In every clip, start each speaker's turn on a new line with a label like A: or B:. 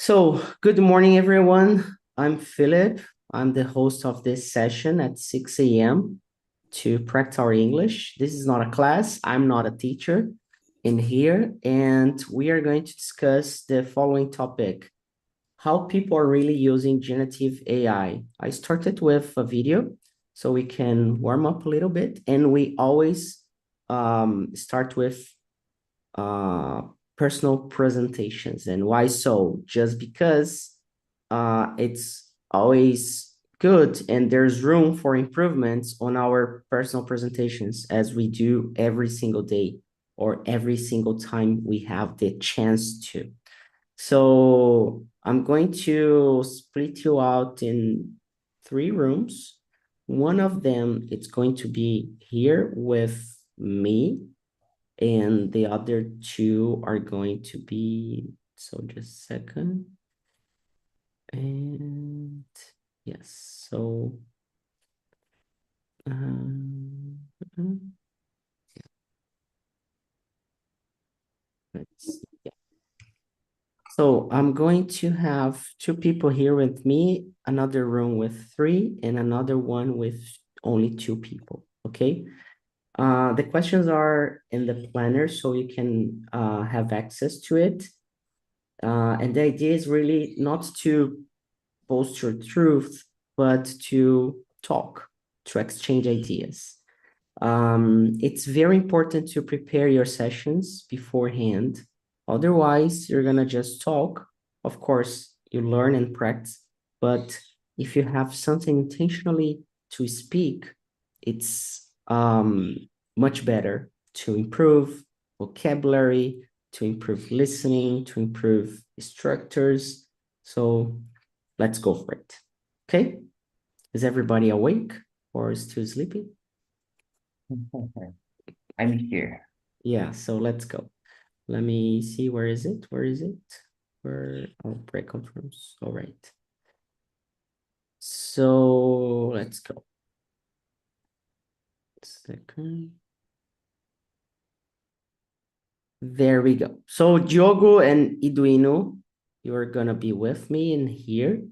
A: So, good morning, everyone. I'm Philip. I'm the host of this session at 6 a.m. to practice our English. This is not a class. I'm not a teacher in here, and we are going to discuss the following topic: how people are really using generative AI. I started with a video so we can warm up a little bit, and we always start with uh, personal presentations. And why so? Just because it's always good and there's room for improvements on our personal presentations as we do every single day or every single time we have the chance to. So I'm going to split you out in 3 rooms. One of them, it's going to be here with me, and the other two are going to be, so just a second. And yes, so um, let's see. Yeah. So I'm going to have 2 people here with me, another room with 3, and another one with only 2 people. Okay. The questions are in the planner, so you can have access to it. And the idea is really not to post your truth, but to talk, to exchange ideas. It's very important to prepare your sessions beforehand. Otherwise, you're gonna just talk. Of course, you learn and practice, but if you have something intentionally to speak, it's much better to improve vocabulary, to improve listening, to improve structures. So let's go for it. Okay? Is everybody awake or still sleepy?
B: I'm here.
A: Yeah, so let's go. Let me see, where is it? Where is it? Where, oh, breakout rooms. All right. So let's go. Second. There we go. So Diogo and Iduino, you're gonna be with me in here,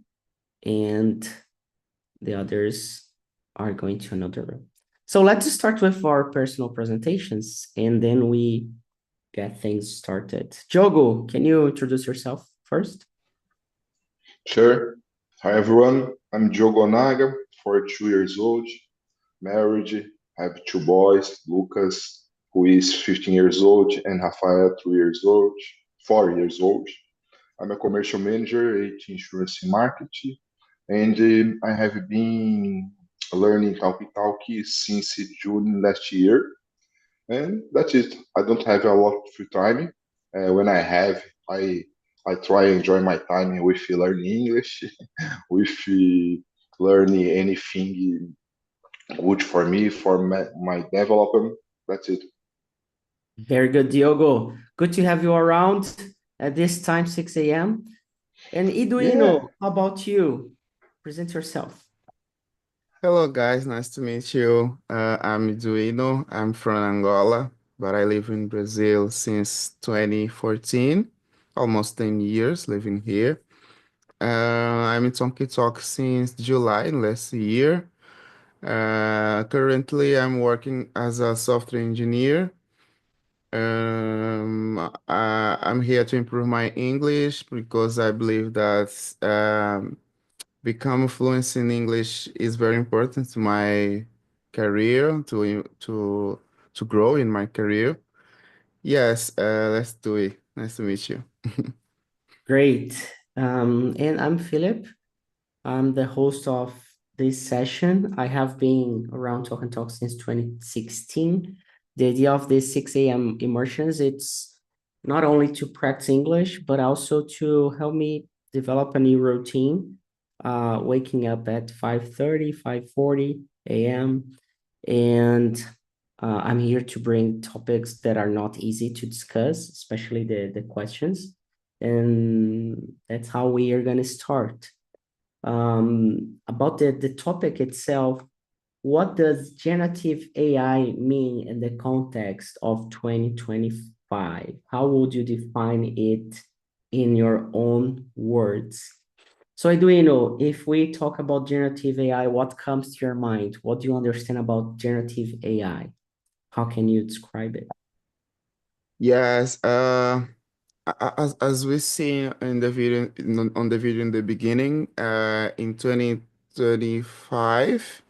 A: and the others are going to another room. So let's start with our personal presentations, and then we get things started. Diogo, can you introduce yourself first?
C: Sure. Hi everyone, I'm Diogo Naga, 42 years old, married, have 2 boys, Lucas, who is 15 years old, and Rafael, 2 years old, 4 years old. I'm a commercial manager at insurance marketing, and I have been learning TalkNtalk since June last year. And that's it. I don't have a lot of free time. When I have, I I try enjoy my time with learning English, with learning anything good for me, for my development. That's it.
A: Very good, Diogo. Good to have you around at this time, 6 a.m. And
C: Yeah,
A: Iduino, how about you? Present yourself.
D: Hello guys, nice to meet you. I'm Duino. I'm from Angola, but I live in Brazil since 2014, almost 10 years living here. I'm in TalkNtalk since July last year. Currently, I'm working as a software engineer. I'm here to improve my English because I believe that become fluent in English is very important to my career, to grow in my career. Yes, let's do it. Nice to meet you.
A: Great. And I'm Philip. I'm the host of this session. I have been around Talk and Talk since 2016. The idea of this 6 a.m. immersions, it's not only to practice English, but also to help me develop a new routine, waking up at 5:30, 5:40 a.m. And I'm here to bring topics that are not easy to discuss, especially the questions. And that's how we are going to start. About the topic itself, what does generative AI mean in the context of 2025? How would you define it in your own words. So Eduino, if we talk about generative AI, what comes to your mind? What do you understand about generative AI? How can you describe it?
D: Yes, as we see in the video on the video in the beginning, in 2025,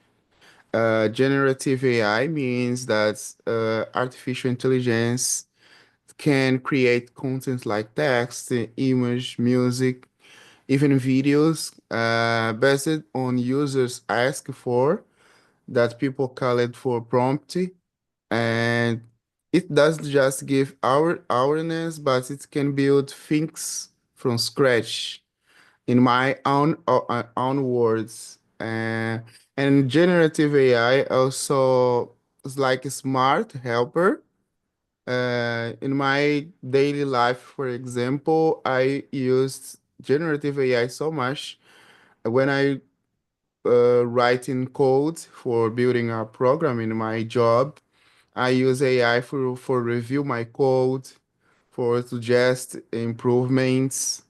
D: generative AI means that artificial intelligence can create content like text, image, music, even videos, based on users ask for, that people call it for prompt, and it doesn't just give our awareness, but it can build things from scratch in my own words. And generative AI also is like a smart helper. In my daily life, for example, I used generative AI so much when I writing code for building a program in my job. I use AI for review my code, for suggest improvements.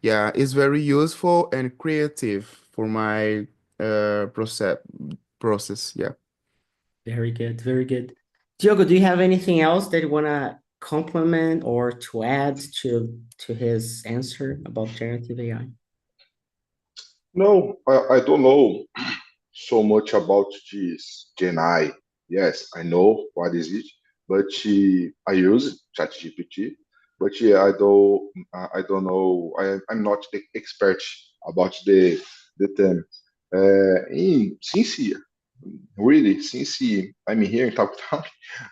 D: Yeah, it's very useful and creative for my process. Yeah.
A: Very good, very good. Diogo, do you have anything else that you want to complement or to add to his answer about generative AI?
C: No, I don't know so much about this Gen I. Yes, I know what is it, but I use ChatGPT. But yeah, I don't know. I'm not the expert about the term. Since really, since I'm here in TalkTalk,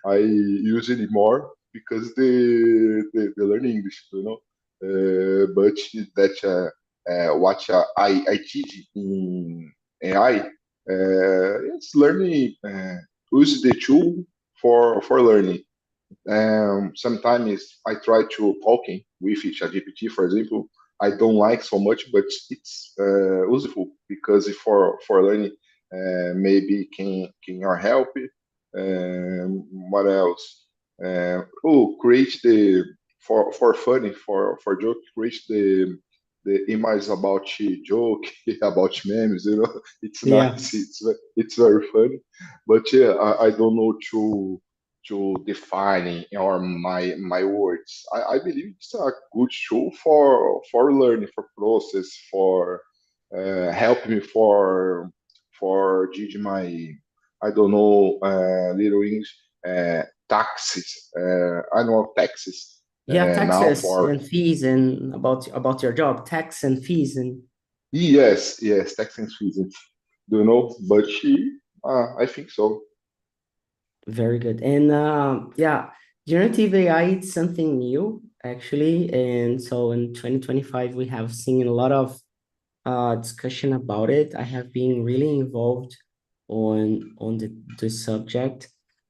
C: I use it more because they learn English, you know. But that what I teach in AI, it's learning. Use the tool for learning. Sometimes I try to talking with ChatGPT, for example. I don't like so much, but it's useful because for learning, maybe can your help. What else? Create the for funny for joke. Create the images about joke about memes. You know, it's
A: Yeah,
C: nice. It's very funny, but yeah, I don't know to defining or my words. I believe it's a good tool for learning, for process, for help me for judge my I don't know little English taxes annual taxes
A: yeah,
C: now
A: taxes
C: for
A: and fees and about your job, tax and fees and
C: yes tax and fees. Do you know? But I think so.
A: very good. And yeah, generative AI it's something new actually. And so in 2025 we have seen a lot of discussion about it. I have been really involved on the subject.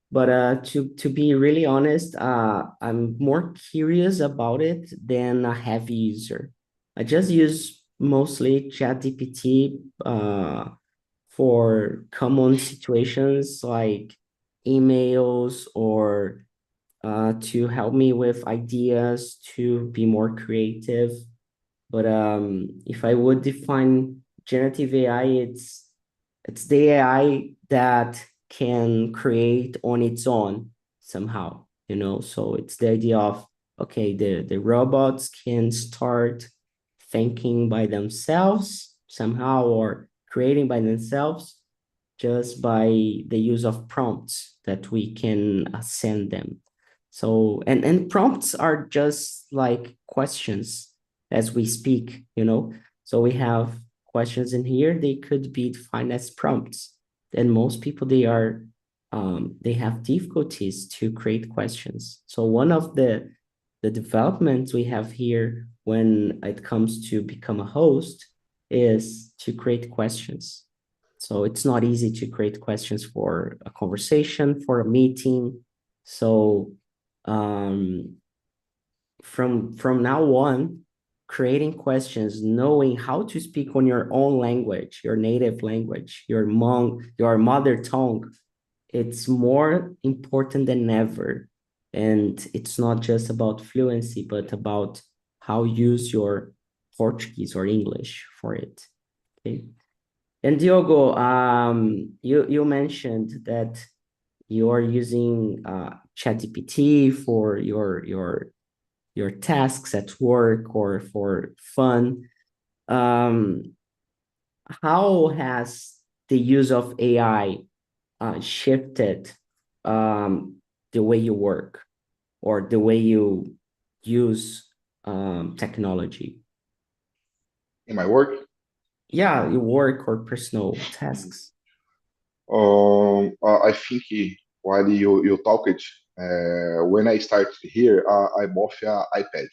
A: But to be really honest, I'm more curious about it than a heavy user. I just use mostly ChatGPT for common situations like emails or to help me with ideas to be more creative. But if I would define generative AI, it's the AI that can create on its own somehow, you know? So it's the idea of, okay, the robots can start thinking by themselves somehow or creating by themselves just by the use of prompts that we can send them. So, and prompts are just like questions as we speak, you know? So we have questions in here, they could be defined as prompts. And most people, they have difficulties to create questions. So one of the developments we have here when it comes to become a host is to create questions. So it's not easy to create questions for a conversation, for a meeting. So from now on, creating questions, knowing how to speak on your own language, your native language, your mother tongue, it's more important than ever. And it's not just about fluency, but about how you use your Portuguese or English for it. Okay. And Diogo, you mentioned that you are using ChatGPT for your tasks at work or for fun. How has the use of AI shifted the way you work or the way you use technology?
C: In my work,
A: Yeah, your work or personal tasks.
C: I think while you talked, when I started here, I bought an iPad.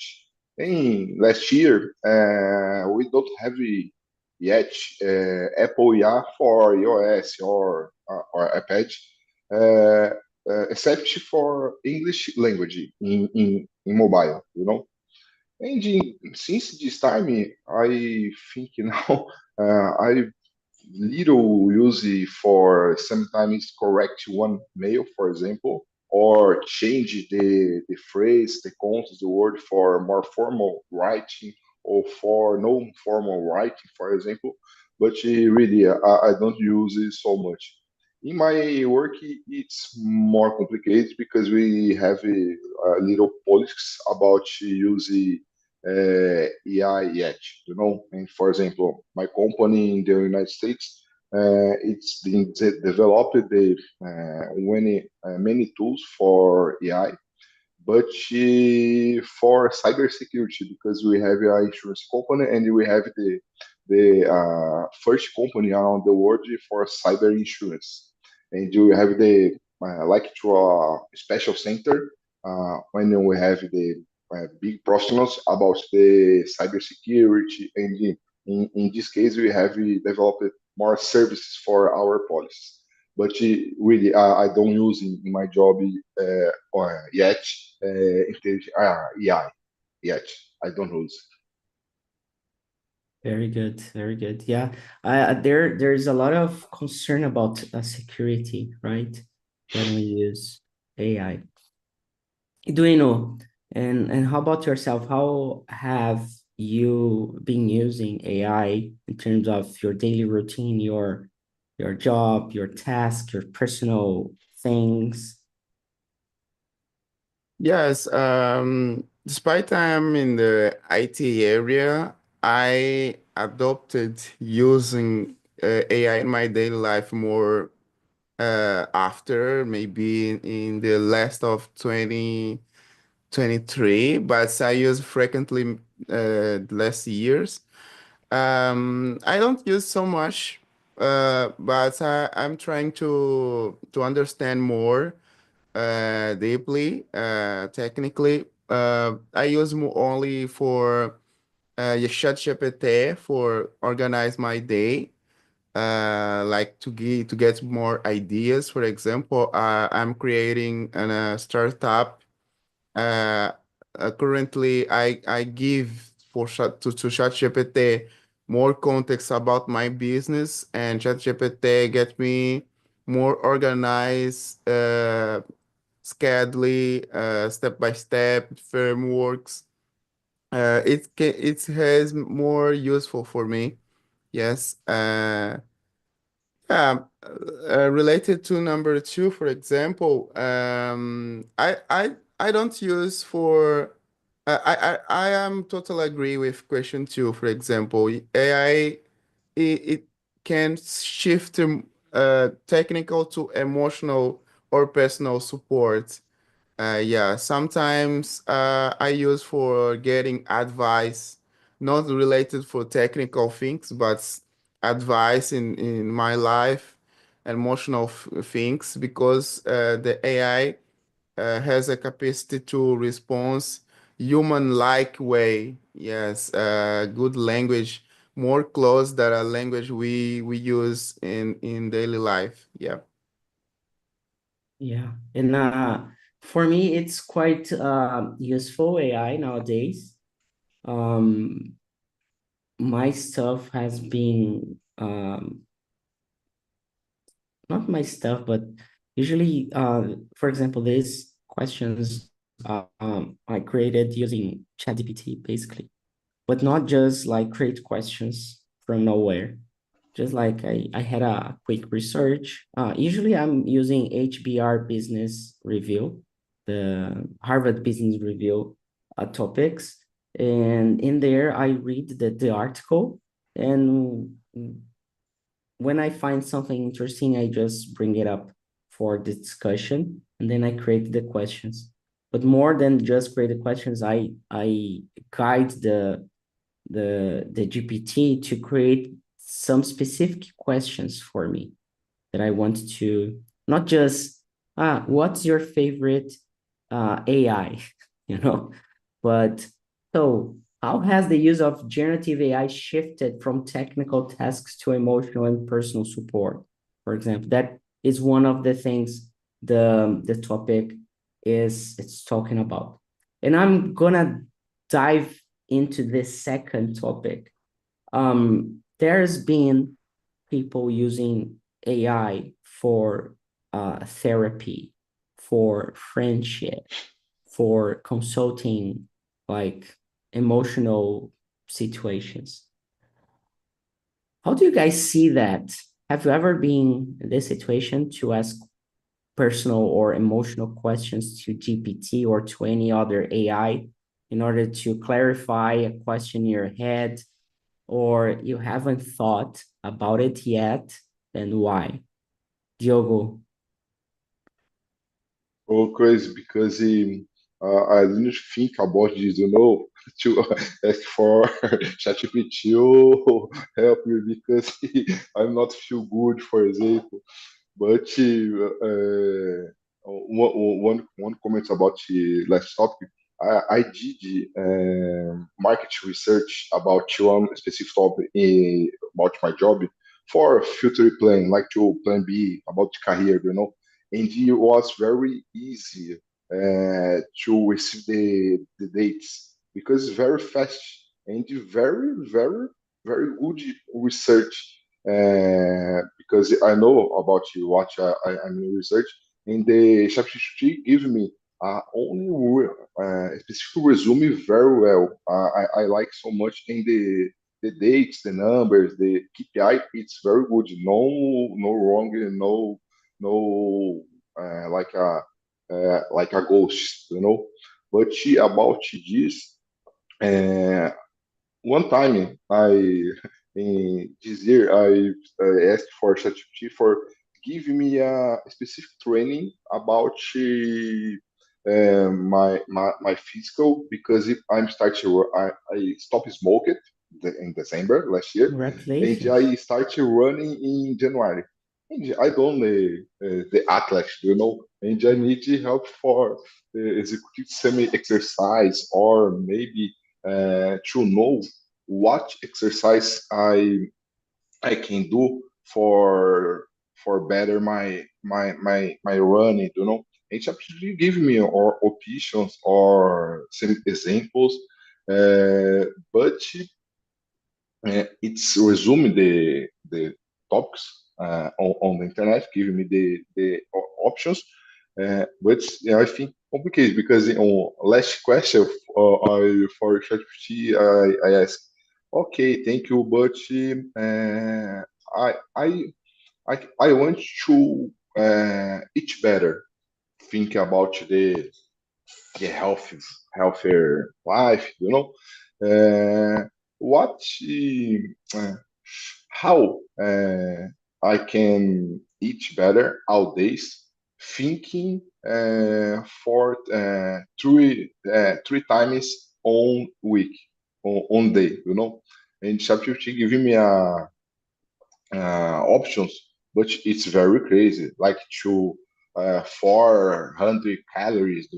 C: In last year, we don't have yet Apple IA for iOS or iPad, except for English language in mobile, you know. And since this time, I think now I little use it for sometimes correct one mail, for example, or change the phrase, the context, the word for more formal writing or for non-formal writing, for example. But really, I don't use it so much. In my work, it's more complicated because we have a little politics about using AI yet, you know. And for example, my company in the United States, it's been developed many tools for AI, but for cybersecurity because we have an insurance company and we have the first company around the world for cyber insurance, and you have the like to a special center when we have the big professionals about the cybersecurity, and in this case we have developed more services for our policies. But really, I don't use in my job yet AI yet. I don't use.
A: Very good, very good. Yeah, there's a lot of concern about security, right? When we use AI. Duino, and how about yourself? How have you been using AI in terms of your daily routine, your job, your task, your personal things?
D: Yes, despite I'm in the IT area, I adopted using AI in my daily life more after maybe in the last of 2023, but I use frequently last years. I don't use so much, but I'm trying to understand more deeply, technically. I use only for ChatGPT for organize my day, like to get more ideas. For example, I'm creating a startup. Uh, Currently, I give to ChatGPT more context about my business, and ChatGPT get me more organized, schedule, step by step frameworks. It has more useful for me. Yes. Yeah, related to number two, for example, I don't use for I am totally agree with question two. For example, AI it can shift technical to emotional or personal support. Yeah, sometimes I use for getting advice, not related for technical things, but advice in my life, emotional things, because the AI has a capacity to respond human-like way. Yes, good language, more close than a language we use in daily life. Yeah.
A: Yeah, and for me, it's quite useful AI nowadays. Um, my stuff has been not my stuff, but usually, for example, these questions I created using ChatGPT basically, but not just like create questions from nowhere. Just like I had a quick research. Usually I'm using HBR Business Review, the Harvard Business Review topics. And in there, I read the article. And when I find something interesting, I just bring it up for the discussion. And then I create the questions. But more than just create the questions, I guide the GPT to create some specific questions for me that I want to not just what's your favorite AI, you know, but so how has the use of generative AI shifted from technical tasks to emotional and personal support? For example, that is one of the things the topic is it's talking about. And I'm gonna dive into this second topic. There's been people using AI for therapy, for friendship, for consulting, like emotional situations. How do you guys see that? Have you ever been in this situation to ask personal or emotional questions to GPT or to any other AI in order to clarify a question in your head, or you haven't thought about it yet, and why? Diogo.
C: Oh, crazy, because I didn't think about this, to ask for ChatGPT to help me because I'm not feel good, for example. But one comment about the last topic, I did market research about one specific topic about my job for future plan, like to plan B about career, and it was very easy to receive the dates because it's very fast and very, very, very good research because I know about what I'm in research, and the ChatGPT give me only specific resume very well. I like so much, and the dates, the numbers, the KPI, it's very good. No wrong, no like a ghost, But about this, uh, one time in this year I asked for ChatGPT for giving me a specific training about my physical because if I'm starting I stopped smoking in December last year and I
A: Congratulations.
C: started running in January. And I don't the athlete, and I
A: Mm.
C: need help for executive semi exercise or maybe to know what exercise I can do for better my running, And actually give me or options or some examples, but it's resuming the topics on the internet, giving me the options. But I think complicated because on last question I for ChatGPT I asked, okay, thank you, but I I I want to eat better. Think about the healthier life, what uh, how I can eat better all days, thinking for three times on week, on day, And ChatGPT giving me options, but it's very crazy, like to 400 calories,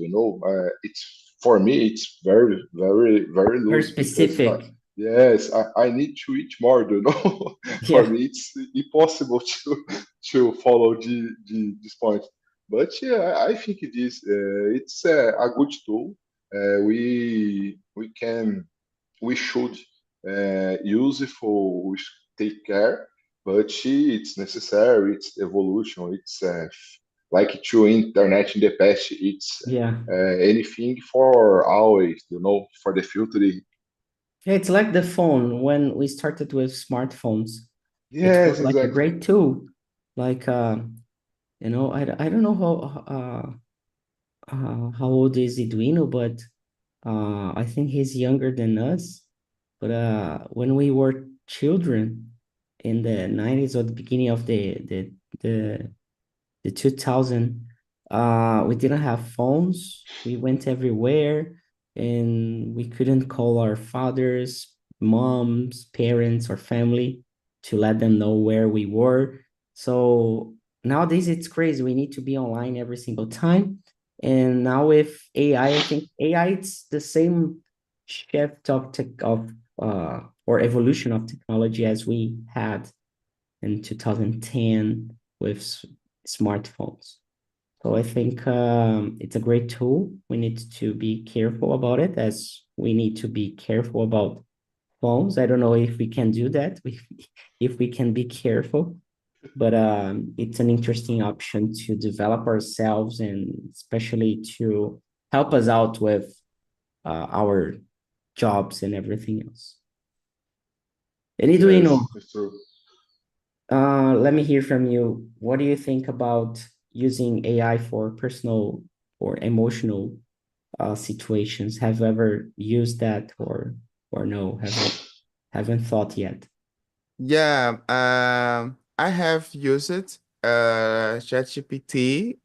C: it's for me it's very, very, very
A: Very
C: loose because
A: specific.
C: yes, I need to eat more, For
A: Yeah.
C: me it's impossible to follow this point, but yeah, I think it's a good tool. We should use it for take care, but it's necessary. It's evolution. It's like to internet in the past, it's
A: Yeah.
C: anything for always, for the future.
A: Yeah, it's like the phone when we started with smartphones. It was
C: Yes,
A: like a
C: exactly.
A: great tool. Like I don't know how old is Eduino, but I think he's younger than us. But when we were children in the 90s or the beginning of the the 2000, we didn't have phones. We went everywhere and we couldn't call our fathers, moms, parents, or family to let them know where we were. So nowadays it's crazy. We need to be online every single time. And now with AI, I think AI it's the same shift of tech of or evolution of technology as we had in 2010 with smartphones. So I think it's a great tool. We need to be careful about it as we need to be careful about phones. I don't know if we can do that, if we can be careful, but it's an interesting option to develop ourselves and especially to help us out with our jobs and everything else. And Eduino,
C: Yes, it's true.
A: let me hear from you. What do you think about using AI for personal or emotional situations? Have you ever used that or no? Haven't thought yet.
D: Yeah, I have used it, ChatGPT,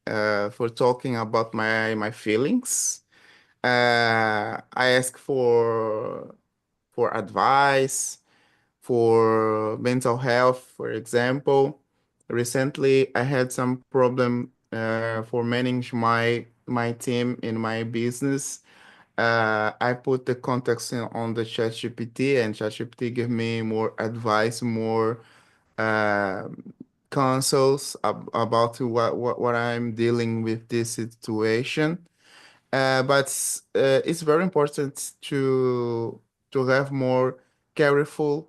D: for talking about my feelings. I ask for advice for mental health, for example. Recently, I had some problem for manage my team in my business. I put the context on the ChatGPT, and ChatGPT gave me more advice, more uh, counsels about what I'm dealing with this situation. But it's very important to have more careful,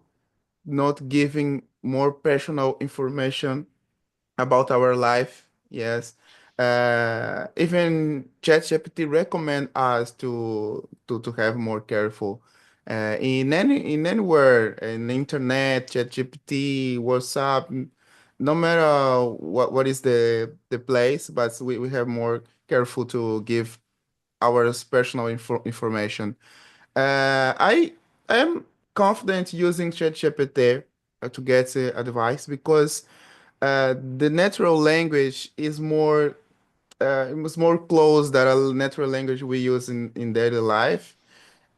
D: not giving more personal information about our life. Yes. Even ChatGPT recommend us to have more careful. In anywhere in the internet, ChatGPT, WhatsApp, no matter what is the place, but we have more careful to give our personal information. I am confident using ChatGPT to get advice because the natural language is more close than a natural language we use in daily life.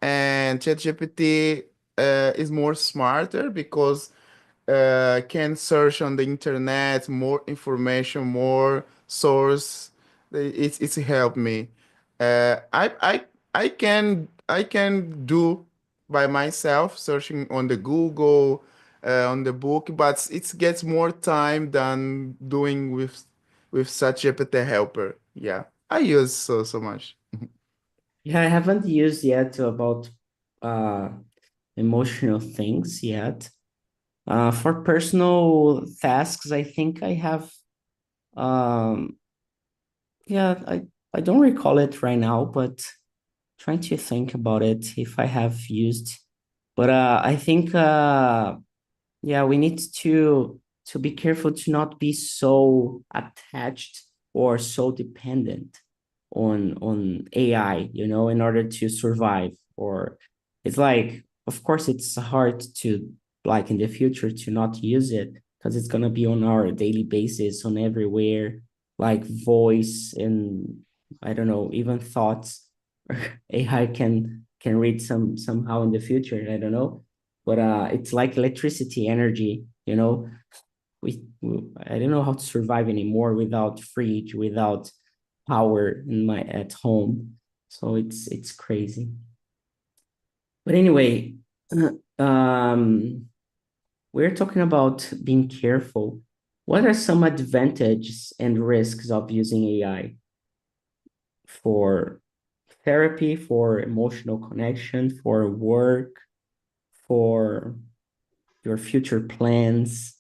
D: And ChatGPT is more smarter because can search on the internet more information, more source. It's helped me. Uh, I I I can do by myself searching on the Google, on the book, but it gets more time than doing with such a helper. Yeah, I use so much.
A: Yeah, I haven't used yet about uh, emotional things yet. For personal tasks, I think I have. Um, yeah, I don't recall it right now, but trying to think about it if I have used. But I think yeah, we need to be careful to not be so attached or so dependent on AI, in order to survive. Or it's like, of course, it's hard to like in the future to not use it because it's gonna be on our daily basis on everywhere, like voice and I don't know, even thoughts. AI can read somehow in the future. I don't know, but it's like electricity, energy. I don't know how to survive anymore without fridge, without power in my at home. So it's crazy. But anyway, um, we're talking about being careful. What are some advantages and risks of using AI for therapy, for emotional connection, for work, for your future plans?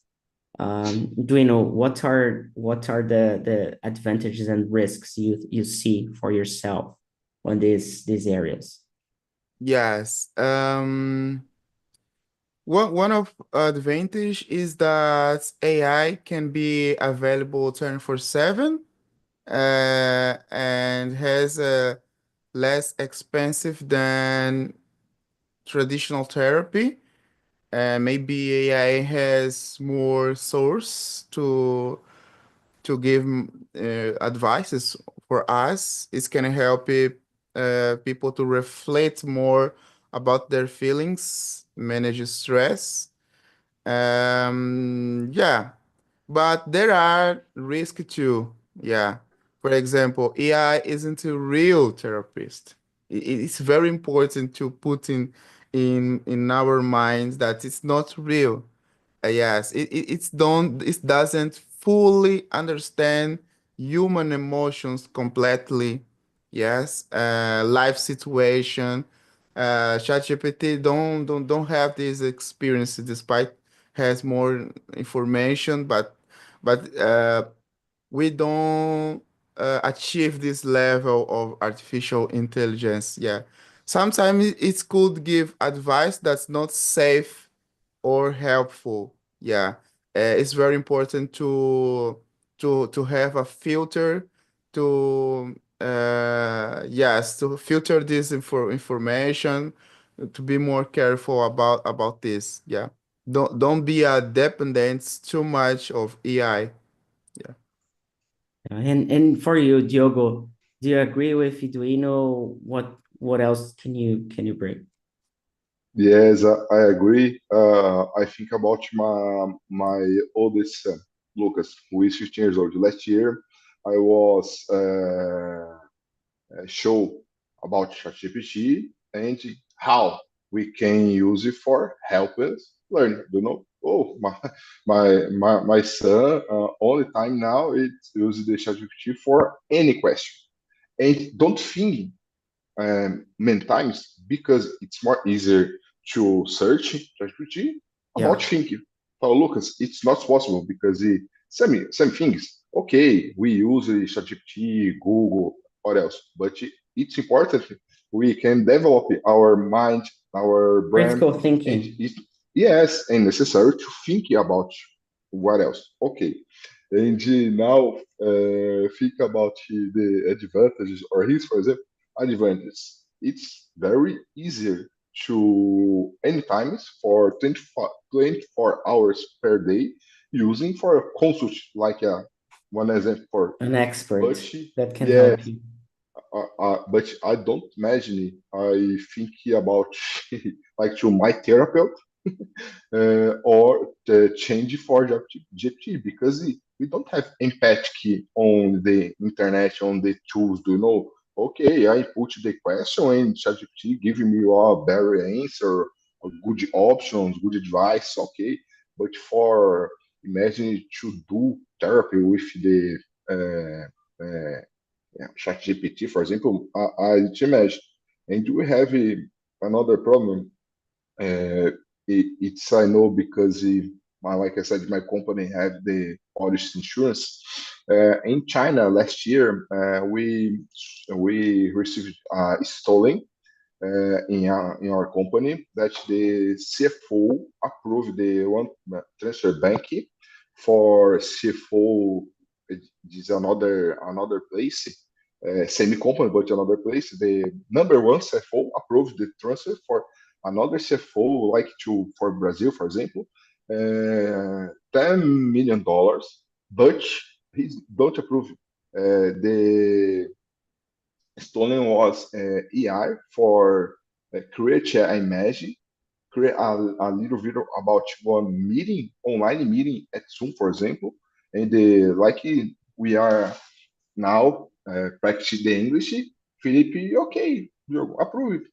A: Do you know what are the advantages and risks you see for yourself on these areas?
D: Yes. One of advantage is that AI can be available 24/7 and has a less expensive than traditional therapy. Maybe AI has more source to give advices for us. It's gonna help people to reflect more about their feelings, manage stress. Yeah, but there are risks too. Yeah. For example, AI isn't a real therapist. It's very important to put in our minds that it's not real. Yes, it doesn't fully understand human emotions completely. Yes, life situation. ChatGPT don't have this experience despite has more information, but we don't achieve this level of artificial intelligence. Yeah, sometimes it could give advice that's not safe or helpful. Yeah, it's very important to have a filter to yes, to filter this information, to be more careful about this. Yeah, don't be a dependent too much of AI. Yeah.
A: And for you, Diogo, do you agree with Eduino? What else can you bring?
C: Yes, I agree. I think about my oldest son, Lucas, who is 15 years old. Last year, I was show about ChatGPT and how we can use it for help us learn. You know, oh my son only time now it uses the ChatGPT for any question, and don't think many times because it's more easier to search ChatGPT about
A: Yeah.
C: thinking. So Lucas, it's not possible because same things. Okay, we use ChatGPT, Google, what else? But it's important we can develop our mind, our brain,
A: Critical
C: and
A: thinking.
C: yes, and necessary to think about what else. Okay, and now think about the advantages or his, for example advantage. It's very easier to anytime for 24 hours per day using for a consult like one example for
A: An expert
C: but
A: that can
C: yes
A: help you.
C: but I don't imagine I think about like to my therapist or change for GPT because we don't have empathy on the internet, on the tools, do you know? Okay, I put the question and ChatGPT give me a better answer, good options, good advice, okay. But for imagine to do therapy with the ChatGPT, for example, I imagine. And we have another problem it's I know because like I said, my company have the policy insurance. In China last year, we received stolen in our company that the CFO approved the one transfer bank for CFO is another place, same company but another place. The number one CFO approved the transfer for another CFO, like to for Brazil, for example, $10 million, but he don't approve. The stolen was AI for create an image, create a little video about one meeting, online meeting at Zoom, for example, and like we are now practice the English. Felipe, okay, you approve it.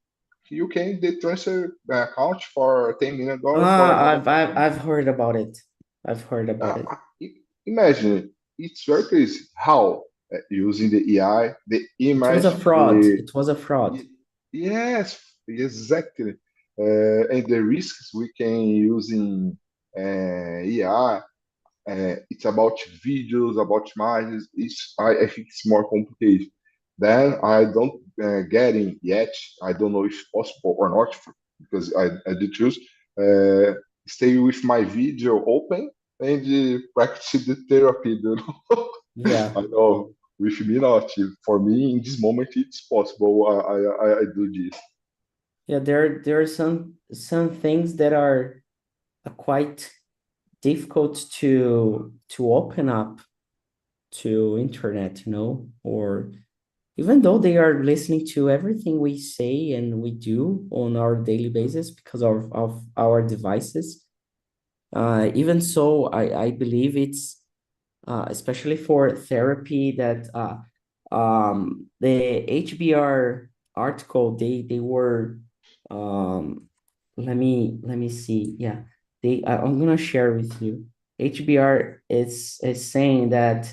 C: You can the transfer the account for $10 million for
A: Ah,
C: another company.
A: I've heard about it. I've heard about
C: Uh,
A: it.
C: Imagine it's very crazy how using the AI, the
A: It was a
C: image,
A: fraud.
C: the
A: It was a fraud.
C: yes, exactly, and the risks we can using AI. it's about videos, about images. I think it's more complicated. Then I don't get in yet. I don't know if possible or not because I did choose. Uh, Stay with my video open and practice the therapy. You know?
A: Yeah.
C: I know with me not. For me, in this moment, it's possible. I do this.
A: Yeah, there are some things that are quite difficult to open up to internet, or even though they are listening to everything we say and we do on our daily basis because of our devices. Even so, I believe it's especially for therapy that the HBR article they were let me see, yeah, I'm gonna share with you. HBR is saying that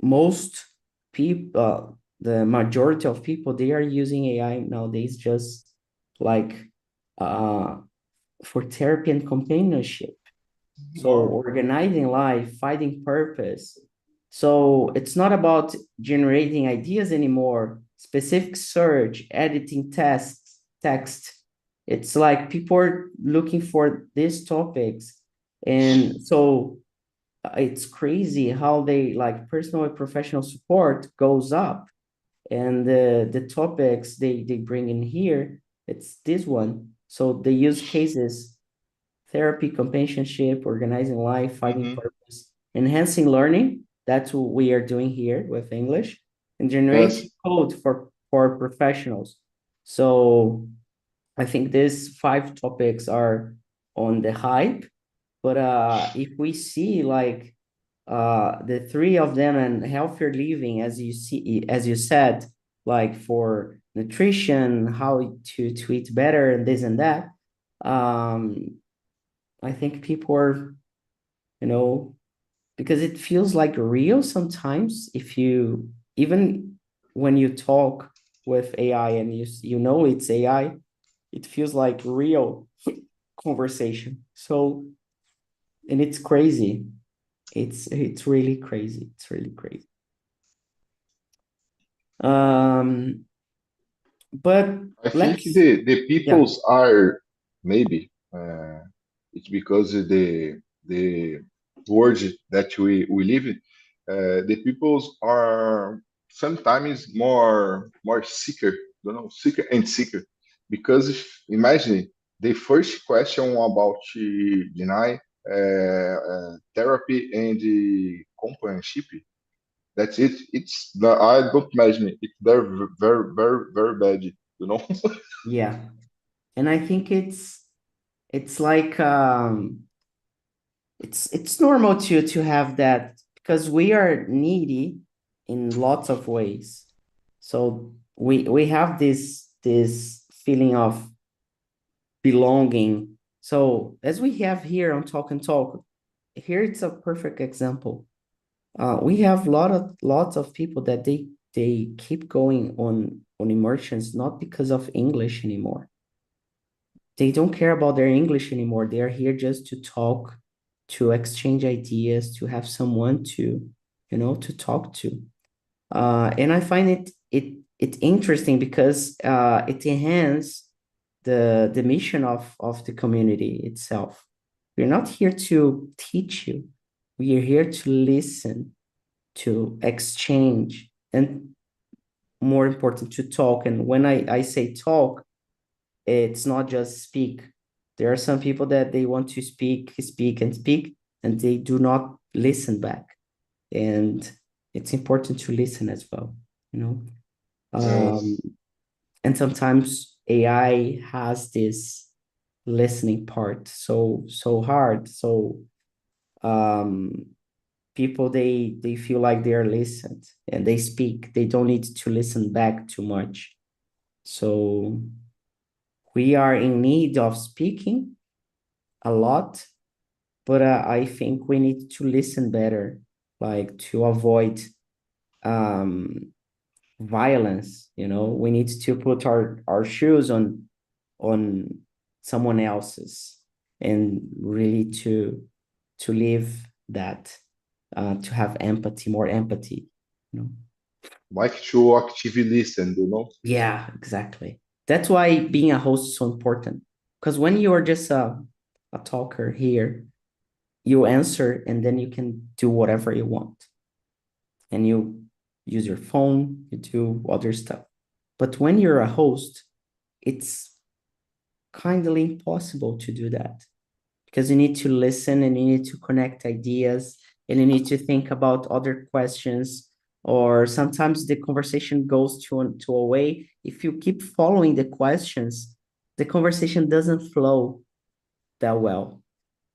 A: most people, the majority of people, they are using AI nowadays just like uh for therapy and companionship. So
C: More.
A: organizing life, finding purpose. So it's not about generating ideas anymore, specific search, editing text. It's like people are looking for these topics. And so it's crazy how they like personal and professional support goes up. And the topics they bring in here, it's this one. So the use cases: therapy, companionship, organizing life, finding
C: Hmm.
A: purpose, enhancing learning. That's what we are doing here with English, and
C: Yes.
A: generating code for professionals. So I think these five topics are on the hype, but if we see like the three of them and healthier living, as you said, like for nutrition, how to eat better and this and that, um, I think people are, you know, because it feels like real sometimes if you, even when you talk with AI and you know it's AI, it feels like real conversation. So, and it's crazy. It's really crazy. It's really crazy. Um, but
C: I think
A: let's,
C: the
A: yeah,
C: peoples are maybe it's because the world that we live in, the peoples are sometimes more seeker, you know, seeker and seeker. Because if, imagine the first question about deny therapy and the companionship. That's it. It's I don't imagine it. It's very very very very bad. You know.
A: yeah. And I think it's like it's normal to have that because we are needy in lots of ways. So we have this feeling of belonging. So as we have here on Talk and Talk, here it's a perfect example. We have lots of people that they keep going on immersions not because of English anymore. They don't care about their English anymore. They are here just to talk, to exchange ideas, to have someone to talk to. And I find it interesting because it enhances the mission of the community itself. We're not here to teach you. We are here to listen, to exchange, and more important, to talk. And when I say talk, it's not just speak. There are some people that they want to speak, and they do not listen back. And it's important to listen as well, you know. Um,
C: Yes.
A: and sometimes AI has this listening part so hard. So um, people they feel like they are listened and they speak. They don't need to listen back too much. So we are in need of speaking a lot, but I think we need to listen better, like to avoid um, violence. We need to put our shoes on someone else's. and really to live that, to have empathy, more empathy, you know.
C: Like to actively listen, you know?
A: Yeah, exactly. That's why being a host is so important. Because when you are just a talker here, you answer and then you can do whatever you want. And you use your phone, you do other stuff. But when you're a host, it's kindly impossible to do that because you need to listen and you need to connect ideas and you need to think about other questions. Or sometimes the conversation goes to a way, if you keep following the questions, the conversation doesn't flow that well.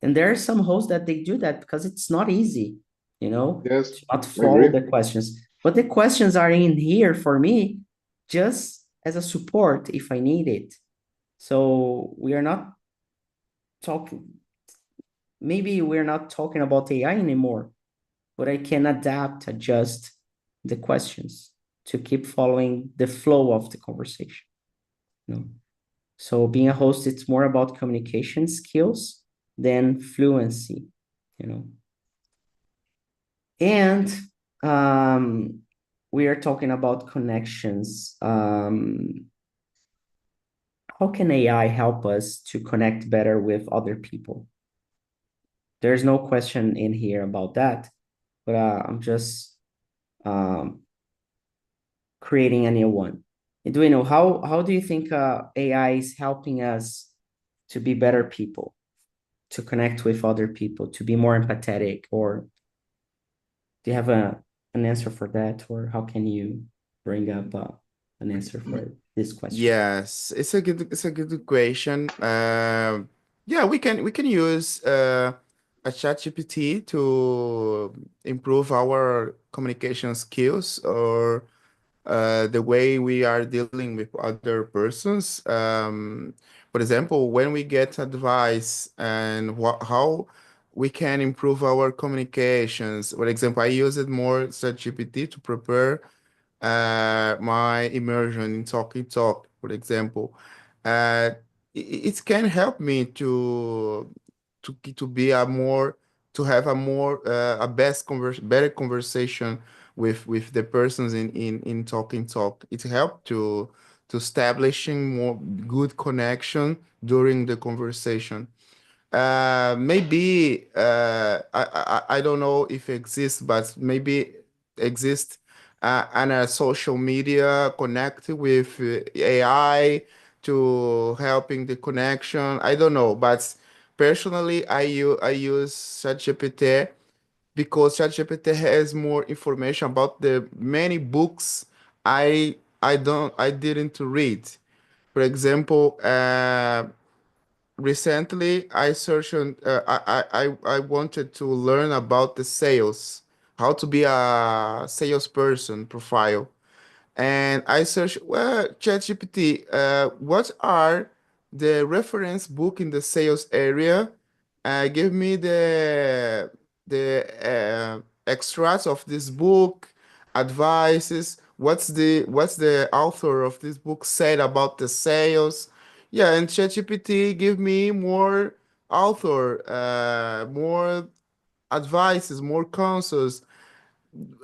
A: And there are some hosts that they do that because it's not easy,
C: Yes,
A: to not
C: I
A: follow
C: agree.
A: the questions. But the questions are in here for me just as a support if I need it. So we are not talking, maybe we're not talking about AI anymore, but I can adapt, adjust the questions to keep following the flow of the conversation. You know? So being a host, it's more about communication skills than fluency, you know. And we are talking about connections. How can AI help us to connect better with other people? There's no question in here about that, but I'm just um, creating a new one. And do we know how do you think AI is helping us to be better people, to connect with other people, to be more empathetic, or do you have an answer for that, or how can you bring up an answer for this question?
D: Yes, it's a good question. Yeah, we can use a chat GPT to improve our communication skills or the way we are dealing with other persons. For example, when we get advice and how we can improve our communications. For example, I use it more ChatGPT to prepare my immersion in talk, for example. It can help me to be a more to have a better conversation with the persons in talk. It helped to establishing more good connection during the conversation. Maybe I don't know if it exists, but maybe exist on a social media connect with AI to helping the connection. I don't know, but personally, I use ChatGPT because ChatGPT has more information about the many books I didn't read. For example, recently I searched on I wanted to learn about the sales, how to be a salesperson profile. And I searched, well, ChatGPT, what are the reference book in the sales area? Give me the extracts of this book, advices. What's the author of this book said about the sales? Yeah, and ChatGPT give me more author, more advices, more counsels.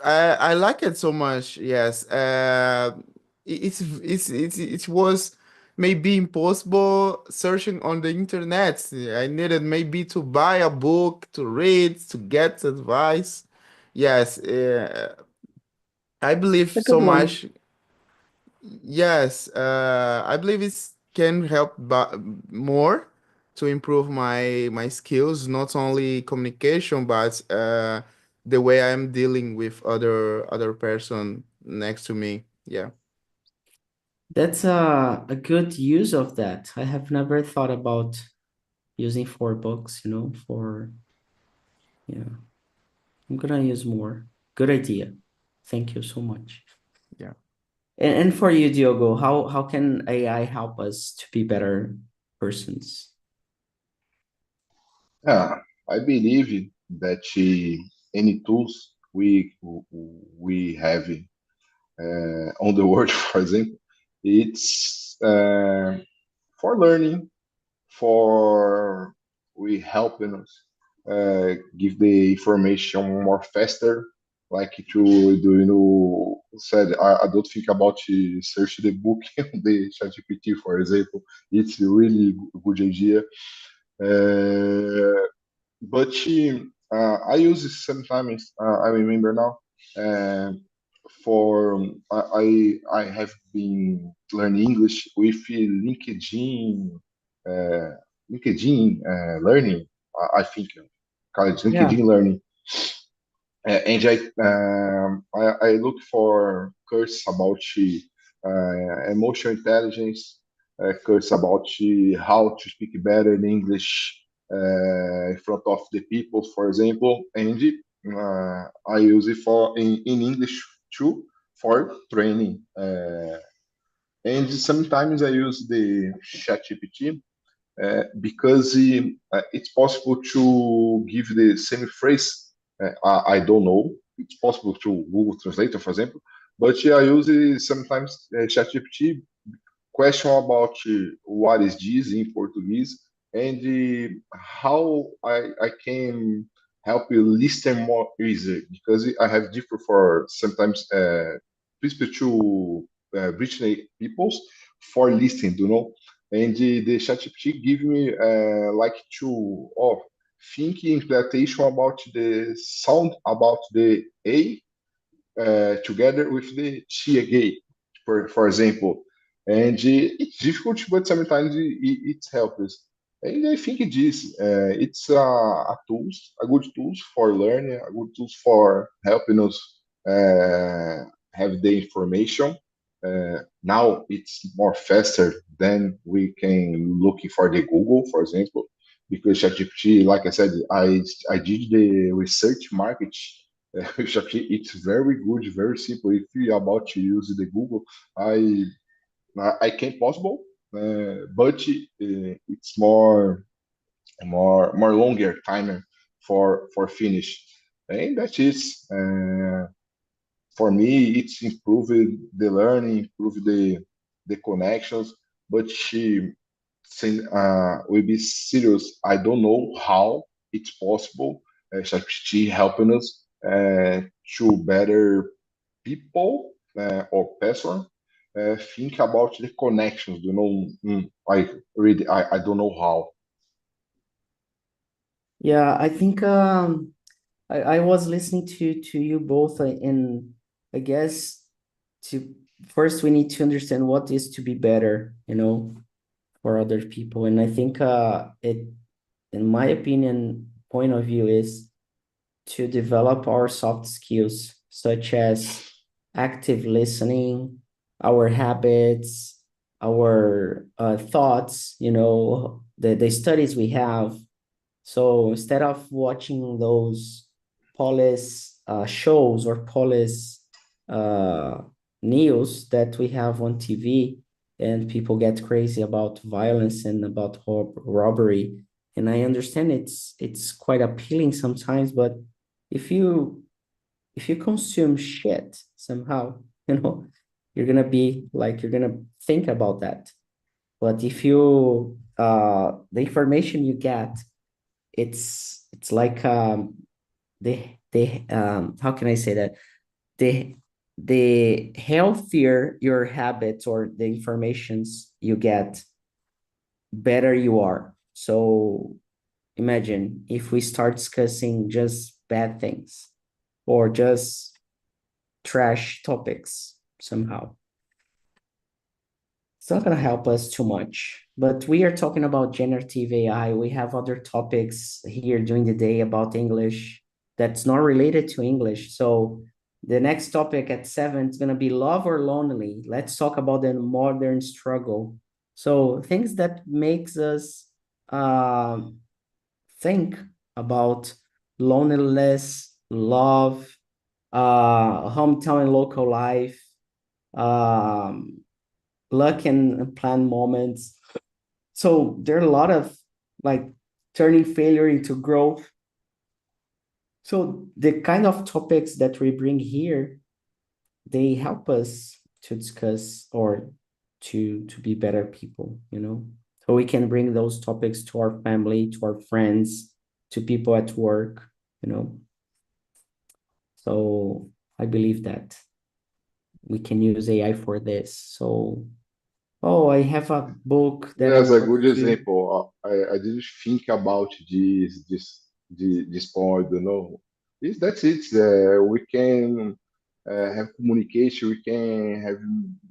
D: I like it so much. Yes. It was maybe impossible searching on the internet. I needed maybe to buy a book to read to get advice. Yes. I believe
A: It's a good
D: so
A: one.
D: much. Yes. I believe it can help more to improve my skills, not only communication, but the way I'm dealing with other person next to me. Yeah.
A: That's a good use of that. I have never thought about using for books, yeah. I'm gonna use more. Good idea. Thank you so much.
D: Yeah.
A: And for you, Diogo, how can AI help us to be better persons?
C: Yeah, I believe that any tools we have on the world, for example, it's for learning, for we helping us give the information more faster. Like to do, said, I don't think about search the book the ChatGPT, for example. It's a really good idea. But I use it sometimes. I remember now. Uh, for I have been learning English with LinkedIn, uh, LinkedIn learning. I think called
A: Yeah.
C: LinkedIn learning. And I look for courses about emotional intelligence, course about how to speak better in English in front of the people, for example. And I use it for in English too for training. And sometimes I use the ChatGPT because it's possible to give the same phrase. I don't know. It's possible to Google Translator, for example, but I use sometimes ChatGPT question about what is this in Portuguese and how I can help you listen more easy because I have different for sometimes people to British peoples for listening, and the ChatGPT give me like to think interpretation about the sound about the A together with the T again, for example. And it's difficult, but sometimes it helps. And I think it is. It's a tools, a good tools for learning, a good tools for helping us have the information. Now it's more faster than we can looking for the Google, for example, because ChatGPT, like I said, I did the research market. It's very good, very simple. If you're about to use the Google, I can possible, but it's more longer timer for finish, and that is for me. It's improved the learning, improved the connections, but she saying will be serious. I don't know how it's possible. She helping us to better people or person think about the connections. I don't know how.
A: Yeah, I think I was listening to you both, and I guess to first we need to understand what is to be better, for other people. And I think it, in my opinion, point of view is to develop our soft skills, such as active listening, our habits, our thoughts, the studies we have. So instead of watching those police shows or police uh, news that we have on TV, and people get crazy about violence and about robbery. And I understand it's quite appealing sometimes, but if you consume shit somehow, you're gonna think about that. But if you the information you get, it's like the how can I say that, the the healthier your habits or the informations you get, better you are. So imagine if we start discussing just bad things or just trash topics somehow, it's not going to help us too much. But we are talking about generative AI. We have other topics here during the day about English that's not related to English. So the next topic at 7 is going to be love or lonely. Let's talk about the modern struggle. So things that makes us think about loneliness, love, hometown and local life, um, luck and planned moments. So there are a lot of like turning failure into growth. So the kind of topics that we bring here, they help us to discuss or to be better people. so we can bring those topics to our family, to our friends, to people at work, you know. So I believe that we can use AI for this. So, oh, I have a book that I
C: Yes, a
A: want
C: good
A: to.
C: example. I didn't think about this point, you know. That's it. We can have communication, we can have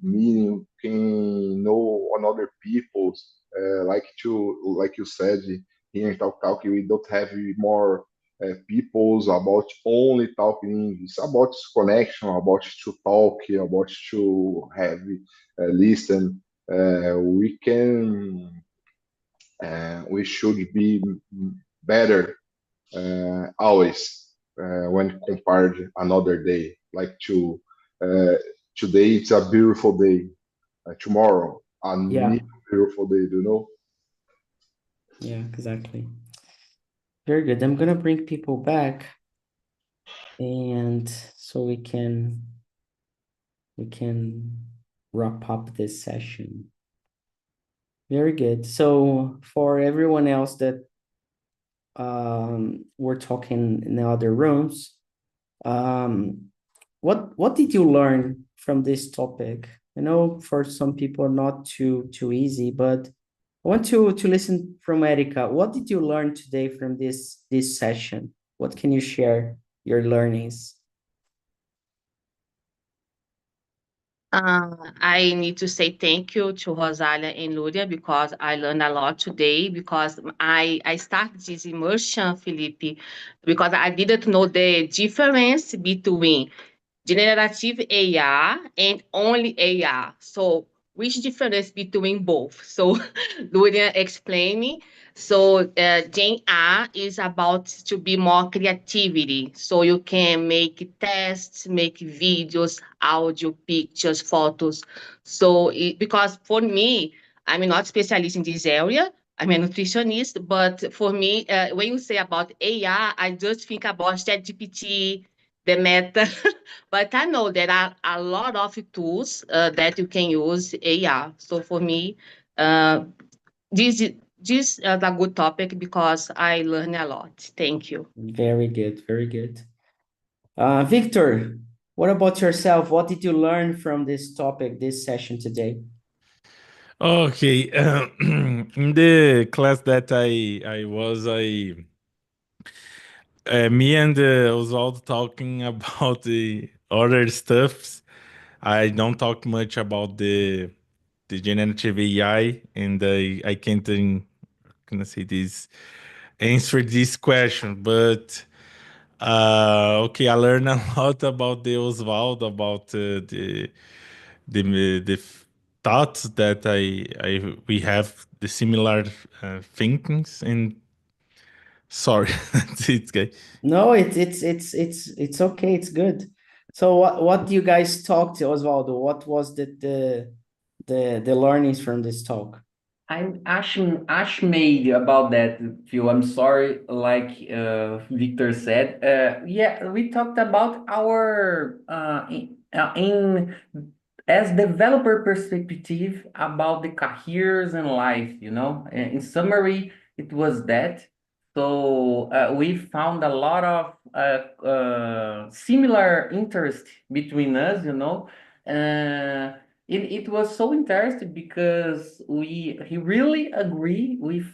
C: meaning, we can know another people. Like you said here in Talk Talk, we don't have more peoples about only talking English. It's about connection, about to talk, about to have listen. We should be better always when compared another day. Like today, it's a beautiful day. Tomorrow, a
A: Yeah,
C: new beautiful day. Do you know?
A: yeah, exactly. Very good. I'm gonna bring people back, and so we can wrap up this session. Very good. So for everyone else that were talking in the other rooms, um, what did you learn from this topic? I know for some people not too easy, but I want to listen from Erica. What did you learn today from this session? What can you share your learnings?
B: I need to say thank you to Rosalia and Luria because I learned a lot today because I started this immersion, Felipe, because I didn't know the difference between generative AI and only AI. So which difference between both? So Luria explained me. So Gen A is about to be more creativity. So you can make tests, make videos, audio, pictures, photos. So because for me, I'm not specialist in this area. I'm a nutritionist, but for me, when you say about AI, I just think about ChatGPT, the Meta. But I know there are a lot of tools that you can use AI. So for me, uh, this this is a good topic because I learn a lot. Thank you.
A: Very good, very good. Victor, what about yourself? What did you learn from this topic, this session today?
E: Okay, in the class that I was, me and Oswald talking about the other stuffs. I don't talk much about the generative AI, and I can't can I say this answer this question, but okay, I learned a lot about the Oswald, about the thoughts that I we have the similar thinkings, and sorry, that's it, guys.
A: No, it's okay. It's good. So what do you guys talked, Osvaldo? What was the learnings from this talk?
F: I'm ashmade about that, Phil. I'm sorry, like Victor said. Yeah, we talked about our in as developer perspective about the careers and life. You know, in summary, it was that. So we found a lot of similar interest between us. You know. Uh, it was so interesting because he really agree with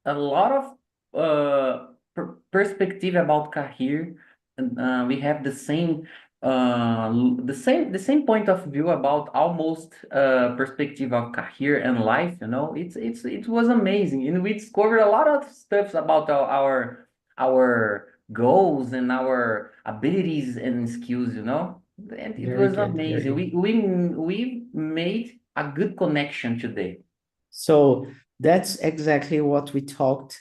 F: a lot of perspective about career, and we have the same point of view about almost perspective of career and life. You know, it was amazing, and we discovered a lot of stuff about our goals and our abilities and skills. You know, and it
A: Very
F: was
A: good. Very
F: amazing.
A: good.
F: We made a good connection today.
A: So that's exactly what we talked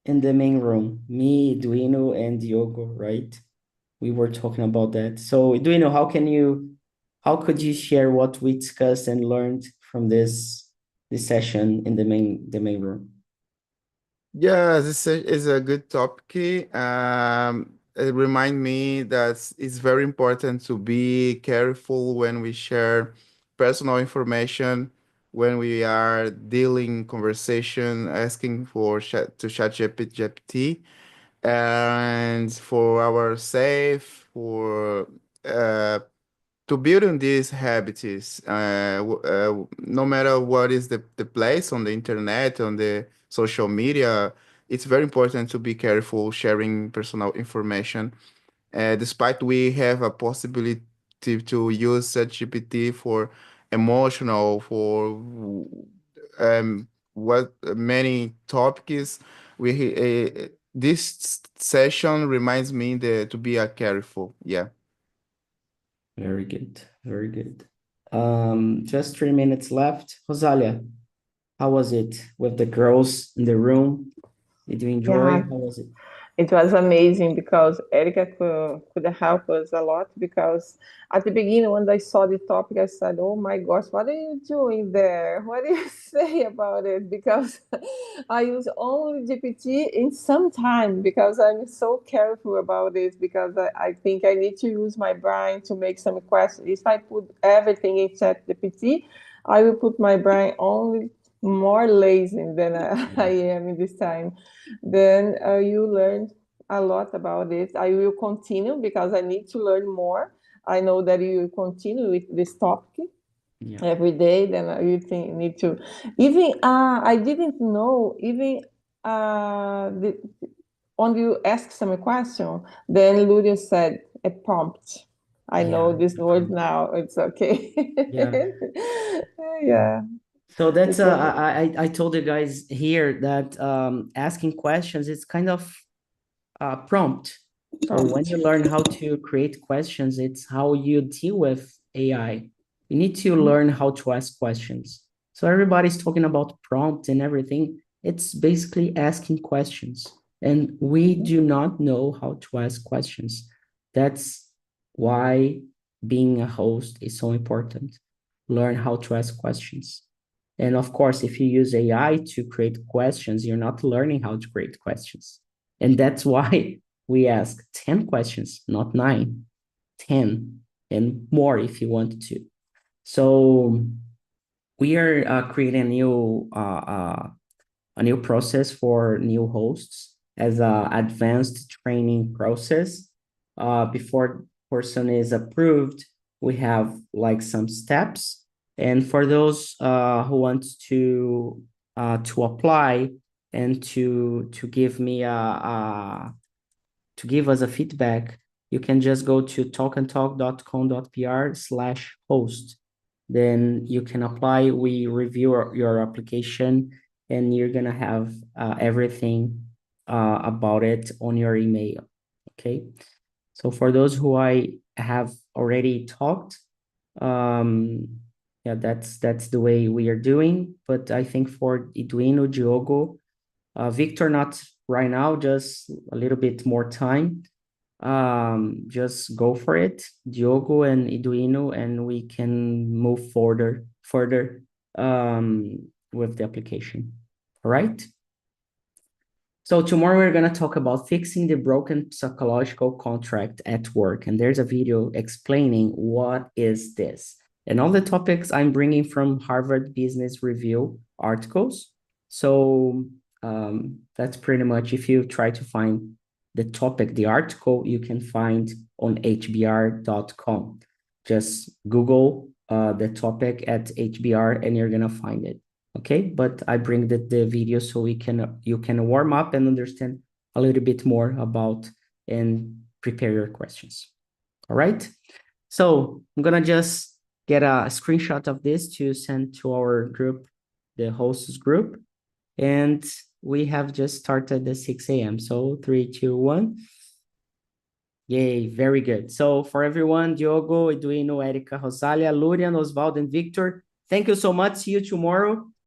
A: in the main room. Me, Duino, and Diogo, right? We were talking about that. So Duino, how could you share what we discussed and learned from this session in the main room?
D: Yeah, this is a good topic. It remind me that it's very important to be careful when we share personal information when we are dealing conversation, asking for to ChatGPT, and for our safe, for to build on these habits, no matter what is the place on the internet, on the social media, it's very important to be careful sharing personal information. Despite we have a possibility to use ChatGPT for emotional, for what many topics, this session reminds me to be careful. Yeah.
A: Very good. Very good. Just 3 minutes left. Rosalia, how was it with the girls in the room? Did you enjoy?
G: Yeah,
A: How was it?
G: it was amazing because Erica could help us a lot because at the beginning, when I saw the topic, I said, "Oh my gosh, what are you doing there? What do you say about it?" Because I use only GPT in some time because I'm so careful about it because I think I need to use my brain to make some questions. If I put everything in ChatGPT, I will put my brain only more lazy than I am in this time. Then you learn a lot about it. I will continue because I need to learn more. I know that you continue with this topic every day. Then you need to. Even I didn't know. Even when you ask some question, then Luria said a prompt. I know this word now. It's okay.
A: Yeah.
G: Yeah.
A: So that's
G: It was
A: I told you guys here that asking questions is kind of prompt. So when you learn how to create questions, it's how you deal with AI. You need to learn how to ask questions. So everybody's talking about prompt and everything. It's basically asking questions. And we do not know how to ask questions. That's why being a host is so important. Learn how to ask questions. And of course, if you use AI to create questions, you're not learning how to create questions. And that's why we ask 10 questions, not 9, 10, and more if you want to. So we are creating a new process for new hosts as an advanced training process. Before person is approved, we have like some steps. And for those who want to apply and to give me to give us a feedback, you can just go to talkandtalk.com.br/host. Then you can apply. We review your application, and you're gonna have everything about it on your email. Okay. So for those who I have already talked, yeah, that's the way we are doing. But I think for Eduino, Diogo, Victor, not right now, just a little bit more time. Just go for it, Diogo and Eduino, and we can move further with the application. All right. So tomorrow we're going to talk about fixing the broken psychological contract at work. And there's a video explaining what is this. And all the topics I'm bringing from Harvard Business Review articles. So that's pretty much, if you try to find the topic, the article, you can find on hbr.com. Just Google the topic at HBR and you're going to find it. Okay, but I bring the video so you can warm up and understand a little bit more about and prepare your questions. All right. So I'm gonna just get a screenshot of this to send to our group, the hosts group, and we have just started the 6 a.m. So 3, 2, 1. Yay, very good. So for everyone, Diogo, Eduino, Erica, Rosalia, Lurian, Osvaldo, and Victor, thank you so much. See you tomorrow.